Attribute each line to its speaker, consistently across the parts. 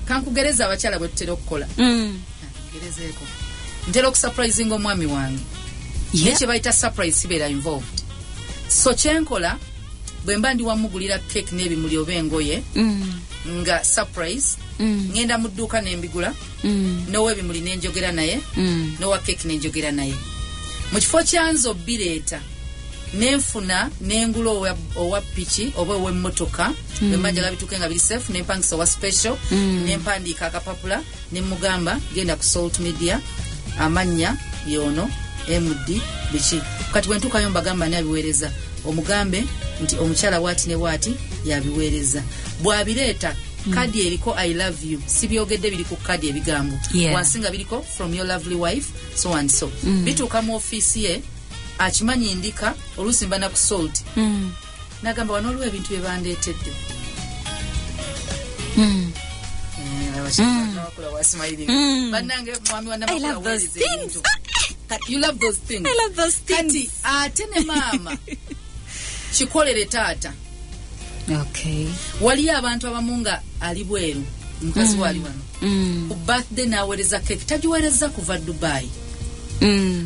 Speaker 1: kankugereza abakyala bwe tutera okukola gerezeeko ntera okusurprising omwami wange nekye bayita surprise sibeera involved so kyenkola bwe mba ndi wamugulira cake n'ebimuli oba engoye nga surprise ngenda mu dduuka n'embigula n'owa ebimuli n'enjogera naye n'owa cake n'enjogera naye mu kifo kyanzo bireeta nenfuna nengula owa piki oba ow'emmotoka bwe mba njagala bituuke nga biri safe nempangisa owa special nempandiika akapapula nemugamba genda ku salt media amannya yono MD biki kati bwe ntuukayo mbagamba nabiweereza omugambe nti omukyala waati ne waati yabiweereza bw'abireeta kadi eriko I love you sibyogedde biri ku kadi ebigambo wansinga biriko from your lovely wife so and so bituuka mu ofiisi ye akimanyi ndika oluusi mba na ku salt nagamba wano oliwo ebintu bye bandeetedde You love those things.
Speaker 2: I love those things.
Speaker 1: Kati ate ne mama kikolere taata.
Speaker 2: Okay.
Speaker 1: Waliyo abantu abamu nga ali bweru mukazi wali wano ku birthday naweereza cake tagiweereza kuva Dubai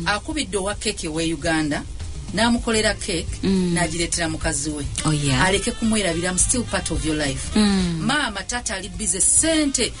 Speaker 1: akubidde owa cake we Uganda namukolera cake nagireetera mukazi we aleke kumwerabira I'm still part of your life mama tata ali busy sente